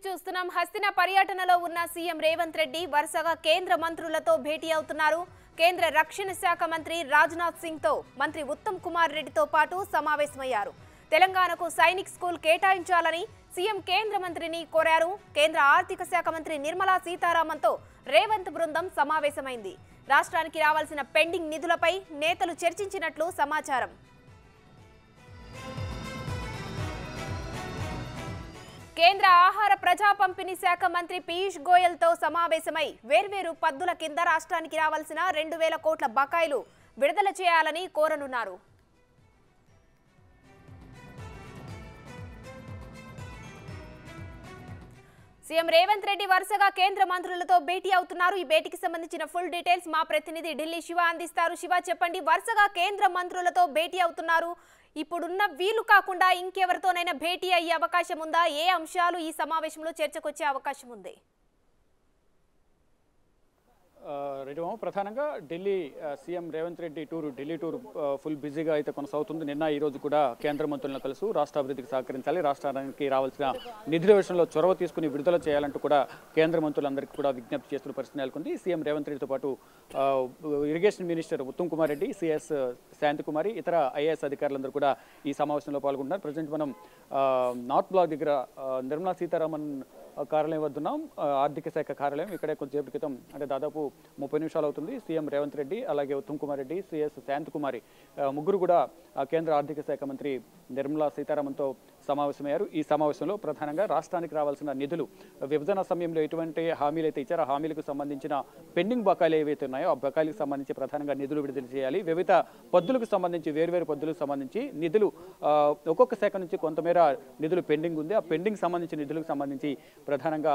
చూస్తున్నాం. హస్తిన పర్యటనలో ఉన్న సీఎం రేవంత్ రెడ్డి వరుసగా కేంద్ర మంత్రులతో భేటీ అవుతున్నారు. కేంద్ర రక్షణ శాఖ మంత్రి రాజ్నాథ్ సింగ్ తో మంత్రి ఉత్తమ్ కుమార్ రెడ్డితో పాటు సమావేశమయ్యారు. తెలంగాణకు సైనిక్ స్కూల్ కేటాయించాలని సీఎం కేంద్ర మంత్రిని కోరారు. కేంద్ర ఆర్థిక శాఖ మంత్రి నిర్మలా సీతారామన్ తో రేవంత్ బృందం సమావేశమైంది. రాష్ట్రానికి రావాల్సిన పెండింగ్ నిధులపై నేతలు చర్చించినట్లు సమాచారం. కేంద్ర ఆహార ప్రజా పంపిణీ శాఖ మంత్రి పీయూష్ గోయల్ తో సమావేశమై వేర్వేరు పద్దుల కింద రాష్ట్రానికి రావాల్సిన 2000 కోట్ల బకాయిలు విడుదల చేయాలని కోరనున్నారు. సీఎం రేవంత్ రెడ్డి వరుసగా కేంద్ర మంత్రులతో భేటీ అవుతున్నారు. ఈ భేటీకి సంబంధించిన ఫుల్ డీటెయిల్స్ మా ప్రతినిధి ఢిల్లీ శివ అందిస్తారు. శివ, చెప్పండి, వరుసగా కేంద్ర మంత్రులతో భేటీ అవుతున్నారు. ఇప్పుడున్న వీలు కాకుండా ఇంకెవరితోనైనా భేటీ అయ్యే అవకాశం ఉందా? ఏ అంశాలు ఈ సమావేశంలో చర్చకొచ్చే అవకాశం ఉంది? ప్రధానంగా Delhi CM Revanth Reddy Delhi tour full బిజీగా అయితే కొనసాగుతుంది. నిన్న ఈ రోజు కూడా కేంద్ర మంత్రులను కలుసు రాష్ట్ర అభివృద్ధికి సహకరించాలి, రాష్ట్రానికి రావాల్సిన నిధుల విషయంలో చొరవ తీసుకుని విడుదల చేయాలంటూ కూడా కేంద్ర మంత్రులందరికీ కూడా విజ్ఞప్తి చేస్తున్న పరిస్థితి నెలకొంది. సీఎం రేవంత్ రెడ్డితో పాటు irrigation minister Uttam Kumar Reddy, CS Santhi Kumari, ఇతర ఐఏఎస్ అధికారులందరూ కూడా ఈ సమావేశంలో పాల్గొంటున్నారు. ప్రజెంట్ మనం నార్త్ బ్లాక్ దగ్గర నిర్మలా సీతారామన్ కార్యాలయం వద్దున్నాం. ఆర్థిక శాఖ కార్యాలయం ఇక్కడే కొంచెంసేపటి క్రితం, అంటే దాదాపు 30 నిమిషాలు అవుతుంది, సీఎం రేవంత్ రెడ్డి అలాగే ఉత్తమ్ కుమార్ రెడ్డి, సిఎస్ శాంతికుమారి ముగ్గురు కూడా కేంద్ర ఆర్థిక శాఖ మంత్రి నిర్మలా సీతారామన్తో సమావేశమయ్యారు. ఈ సమావేశంలో ప్రధానంగా రాష్ట్రానికి రావాల్సిన నిధులు, విభజన సమయంలో ఎటువంటి హామీలు అయితే ఇచ్చారో ఆ హామీలకు సంబంధించిన పెండింగ్ బకాయిలు ఏవైతే ఉన్నాయో ఆ బకాయిలకు సంబంధించి ప్రధానంగా నిధులు విడుదల చేయాలి. వివిధ పద్దులకు సంబంధించి వేర్వేరు పద్దులకు సంబంధించి నిధులు ఒక్కొక్క శాఖ నుంచి కొంతమేర నిధులు పెండింగ్ ఉంది. ఆ పెండింగ్ సంబంధించిన నిధులకు సంబంధించి ప్రధానంగా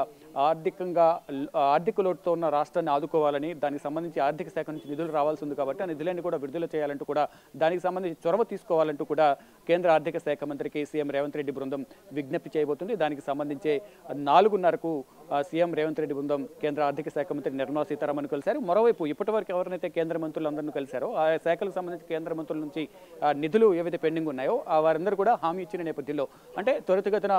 ఆర్థిక లోటుతో ఉన్న రాష్ట్రాన్ని ఆదుకోవాలని, దానికి సంబంధించి ఆర్థిక శాఖ నుంచి నిధులు రావాల్సి ఉంది కాబట్టి ఆ నిధులన్నీ కూడా విడుదల చేయాలంటూ కూడా, దానికి సంబంధించి చొరవ తీసుకోవాలంటూ కూడా కేంద్ర ఆర్థిక శాఖ మంత్రికి సీఎం రేవంత్ రెడ్డి బృందం విజ్ఞప్తి చేయబోతుంది. దానికి సంబంధించి 4:30కు సీఎం రేవంత్ రెడ్డి బృందం కేంద్ర ఆర్థిక శాఖ మంత్రి నిర్మలా సీతారామన్ కలిశారు. మరోవైపు ఇప్పటివరకు ఎవరినైతే కేంద్ర మంత్రులందరినీ కలిశారో ఆ శాఖలకు సంబంధించి కేంద్ర మంత్రుల నుంచి నిధులు ఏవైతే పెండింగ్ ఉన్నాయో వారందరూ కూడా హామీ ఇచ్చిన నేపథ్యంలో, అంటే త్వరితగతిన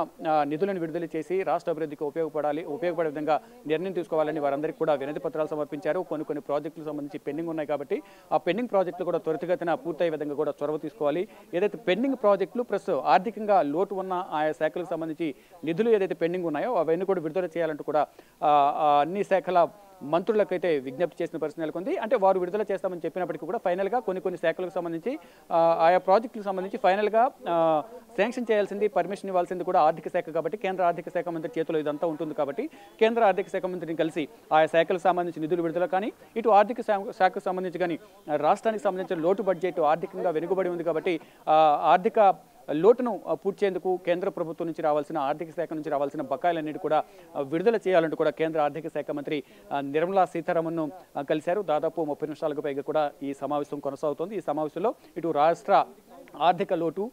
నిధులను విడుదల చేసి రాష్ట్ర అభివృద్ధికి ఉపయోగపడే విధంగా నిర్ణయం తీసుకోవాలని వారందరికీ కూడా వినతి పత్రాలు సమర్పించారు. కొన్ని ప్రాజెక్టులకు సంబంధించి పెండింగ్ ఉన్నాయి కాబట్టి ఆ పెండింగ్ ప్రాజెక్టులు కూడా త్వరితగతిన పూర్తయ్యే విధంగా కూడా చొరవ తీసుకోవాలి. ఏదైతే పెండింగ్ ప్రాజెక్టులు ప్లస్ ఆర్థికంగా లోటు ఉన్న ఆయా శాఖలకు సంబంధించి నిధులు ఏదైతే పెండింగ్ ఉన్నాయో అవన్నీ కూడా విడుదల చేయాలంటూ కూడా అన్ని శాఖల మంత్రులకైతే విజ్ఞప్తి చేసిన పరిస్థితి నెలకొంది. అంటే వారు విడుదల చేస్తామని చెప్పినప్పటికీ కూడా ఫైనల్గా కొన్ని శాఖలకు సంబంధించి ఆయా ప్రాజెక్టులకు సంబంధించి ఫైనల్గా శాంక్షన్ చేయాల్సింది, పర్మిషన్ ఇవ్వాల్సింది కూడా ఆర్థిక శాఖ కాబట్టి కేంద్ర ఆర్థిక శాఖ మంత్రి చేతిలో ఇదంతా ఉంటుంది కాబట్టి కేంద్ర ఆర్థిక శాఖ మంత్రిని కలిసి ఆయా శాఖలకు సంబంధించి నిధులు విడుదల కానీ, ఇటు ఆర్థిక శాఖకు సంబంధించి కానీ రాష్ట్రానికి సంబంధించిన లోటు బడ్జెట్ ఆర్థికంగా వెనుకబడి ఉంది కాబట్టి ఆర్థిక లోటును పూడ్చేందుకు కేంద్ర ప్రభుత్వం నుంచి రావాల్సిన, ఆర్థిక శాఖ నుంచి రావాల్సిన బకాయిలన్నిటి కూడా విడుదల చేయాలంటూ కూడా కేంద్ర ఆర్థిక శాఖ మంత్రి నిర్మలా సీతారామన్ను కలిశారు. దాదాపు 30 నిమిషాలకు పైగా కూడా ఈ సమావేశం కొనసాగుతోంది. ఈ సమావేశంలో ఇటు రాష్ట్ర ఆర్థిక లోటు,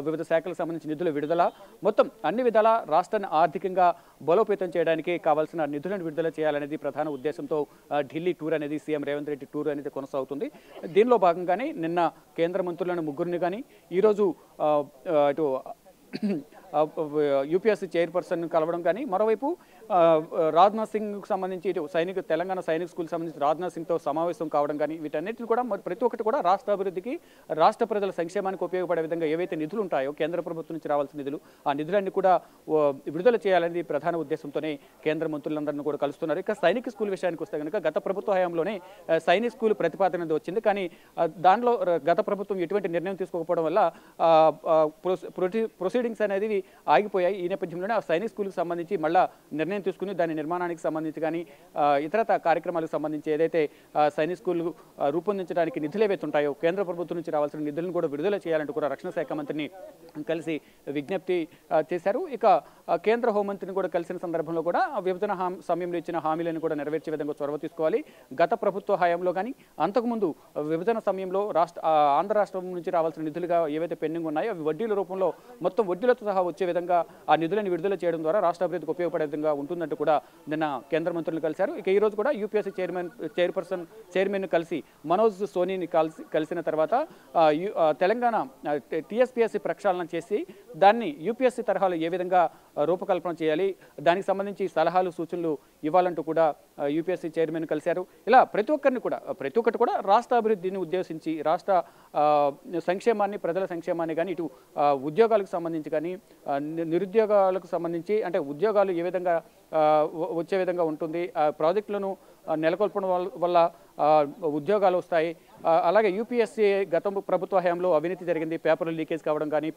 వివిధ శాఖలకు సంబంధించి నిధుల విడుదల, మొత్తం అన్ని విధాల రాష్ట్రాన్ని ఆర్థికంగా బలోపేతం చేయడానికి కావాల్సిన నిధులను విడుదల చేయాలనేది ప్రధాన ఉద్దేశంతో ఢిల్లీ టూర్ అనేది, సీఎం రేవంత్ రెడ్డి టూర్ అనేది కొనసాగుతుంది. దీనిలో భాగంగానే నిన్న కేంద్ర మంత్రులను ముగ్గురిని కానీ, ఈరోజు ఇటు యూపీఎస్సీ చైర్పర్సన్ కలవడం కానీ, మరోవైపు రాజ్నాథ్ సింగ్కు సంబంధించి ఇటు తెలంగాణ సైనిక్ స్కూల్ సంబంధించి రాజ్నాథ్ సింగ్తో సమావేశం కావడం కానీ, వీటన్నిటిని కూడా ప్రతి ఒక్కటి కూడా రాష్ట్ర అభివృద్ధికి, రాష్ట్ర ప్రజల సంక్షేమానికి ఉపయోగపడే విధంగా ఏవైతే నిధులు ఉంటాయో కేంద్ర ప్రభుత్వం నుంచి రావాల్సిన నిధులు, ఆ నిధులన్నీ కూడా విడుదల చేయాలనేది ప్రధాన ఉద్దేశంతోనే కేంద్ర మంత్రులందరినీ కూడా కలుస్తున్నారు. ఇక సైనిక్ స్కూల్ విషయానికి వస్తే కనుక గత ప్రభుత్వ హయాంలోనే సైనిక్ స్కూల్ ప్రతిపాదన అనేది వచ్చింది. కానీ దానిలో గత ప్రభుత్వం ఎటువంటి నిర్ణయం తీసుకోకపోవడం వల్ల ప్రొసీడింగ్స్ అనేది ఆగిపోయాయి. ఈ నేపథ్యంలోనే ఆ సైనిక్ స్కూల్కి సంబంధించి మళ్ళా నిర్ణయం తీసుకుని దాని నిర్మాణానికి సంబంధించి కానీ, ఇతరత కార్యక్రమాలకు సంబంధించి ఏదైతే సైనిక్ స్కూల్ రూపొందించడానికి నిధులు ఏవైతే ఉంటాయో కేంద్ర ప్రభుత్వం నుంచి రావాల్సిన నిధులను కూడా విడుదల చేయాలంటూ కూడా రక్షణ శాఖ మంత్రిని కలిసి విజ్ఞప్తి చేశారు. ఇక కేంద్ర హోంమంత్రిని కూడా కలిసిన సందర్భంలో కూడా విభజన సమయంలో ఇచ్చిన హామీలను కూడా నెరవేర్చే విధంగా చొరవ తీసుకోవాలి. గత ప్రభుత్వ హయాంలో కానీ, అంతకుముందు విభజన సమయంలో ఆంధ్ర రాష్ట్రం నుంచి రావాల్సిన నిధులుగా ఏవైతే పెండింగ్ ఉన్నాయో అవి వడ్డీల రూపంలో, మొత్తం వడ్డీలతో సహా వచ్చే విధంగా ఆ నిధులను విడుదల చేయడం ద్వారా రాష్ట్ర అభివృద్ధికి ఉపయోగపడే విధంగా ఉంటుందంటూ కూడా నిన్న కేంద్ర మంత్రులను కలిశారు. ఇక ఈ రోజు కూడా యూపీఎస్సీ చైర్మన్ కలిసి మనోజ్ సోనీని కలిసిన తర్వాత తెలంగాణ టీఎస్పీఎస్సీ ప్రక్షాళన చేసి దాన్ని యూపీఎస్సీ తరహాలో ఏ విధంగా రూపకల్పన చేయాలి, దానికి సంబంధించి సలహాలు సూచనలు ఇవ్వాలంటూ కూడా యూపీఎస్సీ చైర్మన్ కలిశారు. ఇలా ప్రతి ఒక్కటి కూడా రాష్ట్ర అభివృద్ధిని ఉద్దేశించి రాష్ట్ర సంక్షేమాన్ని, ప్రజల సంక్షేమాన్ని కానీ, ఇటు ఉద్యోగాలకు సంబంధించి కానీ, నిరుద్యోగాలకు సంబంధించి అంటే ఉద్యోగాలు ఏ విధంగా వచ్చే విధంగా ఉంటుంది, ప్రాజెక్టులను నెలకొల్పడం వల్ల ఉద్యోగాలు వస్తాయి. అలాగే యూపీఎస్సీ గత ప్రభుత్వ హయాంలో అవినీతి జరిగింది, పేపర్లు లీకేజ్ కావడం కానీ,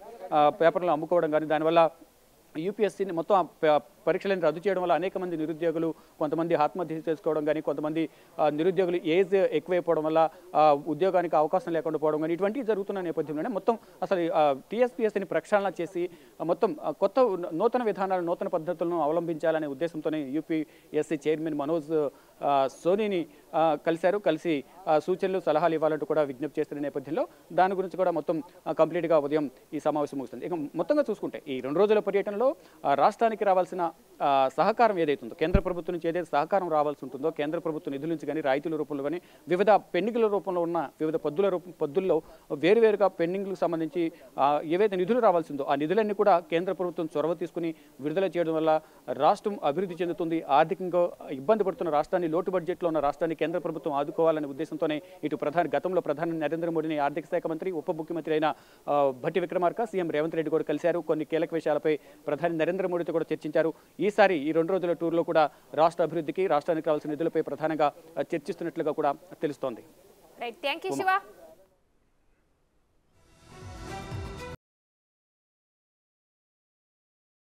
పేపర్లు అమ్ముకోవడం కానీ, దానివల్ల యూపీఎస్సీని మొత్తం పరీక్షలను రద్దు చేయడం వల్ల అనేక మంది నిరుద్యోగులు కొంతమంది ఆత్మహత్య చేసుకోవడం కానీ, కొంతమంది నిరుద్యోగులు ఏజ్ ఎక్కువైపోవడం వల్ల ఉద్యోగానికి అవకాశం లేకుండా పోవడం కానీ, ఇటువంటివి జరుగుతున్న నేపథ్యంలోనే మొత్తం అసలు టీఎస్పీఎస్సీని ప్రక్షాళన చేసి మొత్తం కొత్త నూతన విధానాలు, నూతన పద్ధతులను అవలంబించాలనే ఉద్దేశంతోనే యూపీఎస్సీ చైర్మన్ మనోజ్ సోనీని కలిసి సూచనలు, సలహాలు ఇవ్వాలంటూ కూడా విజ్ఞప్తి చేస్తున్న నేపథ్యంలో దాని గురించి కూడా మొత్తం కంప్లీట్గా ఉదయం ఈ సమావేశం ముగుస్తుంది. ఇక మొత్తంగా చూసుకుంటే ఈ 2 రోజుల పర్యటనలో రాష్ట్రానికి రావాల్సిన సహకారం ఏదైతుందో, కేంద్ర ప్రభుత్వం నుంచి ఏదైతే సహకారం రావాల్సి ఉంటుందో, కేంద్ర ప్రభుత్వ నిధుల నుంచి కానీ, రాయితీల రూపంలో కానీ, వివిధ పెండింగ్ల రూపంలో ఉన్న వివిధ పద్దుల్లో వేరువేరుగా పెండింగ్లకు సంబంధించి ఏవైతే నిధులు రావాల్సి ఉందో ఆ నిధులన్నీ కూడా కేంద్ర ప్రభుత్వం చొరవ తీసుకుని విడుదల చేయడం వల్ల రాష్ట్రం అభివృద్ధి చెందుతుంది. ఆర్థికంగా ఇబ్బంది పడుతున్న రాష్ట్రాన్ని, లోటు బడ్జెట్లో ఉన్న రాష్ట్రాన్ని కేంద్ర ప్రభుత్వం ఆదుకోవాలనే ఉద్దేశంతోనే ఇటు గతంలో ప్రధాని నరేంద్ర మోడీని ఆర్థిక శాఖ మంత్రి, ఉప ముఖ్యమంత్రి అయిన భట్టి విక్రమార్క, సీఎం రేవంత్ రెడ్డి కూడా కలిశారు. కొన్ని కీలక విషయాలపై ప్రధాని నరేంద్ర మోడీతో కూడా చర్చించారు. ఈసారి ఈ 2 రోజుల టూర్లో కూడా రాష్ట్ర అభివృద్ధికి, రాష్ట్రానికి కావాల్సిన నిధులపై ప్రధానంగా చర్చిస్తున్నట్లుగా కూడా తెలుస్తోంది. Right, thank you Shiva.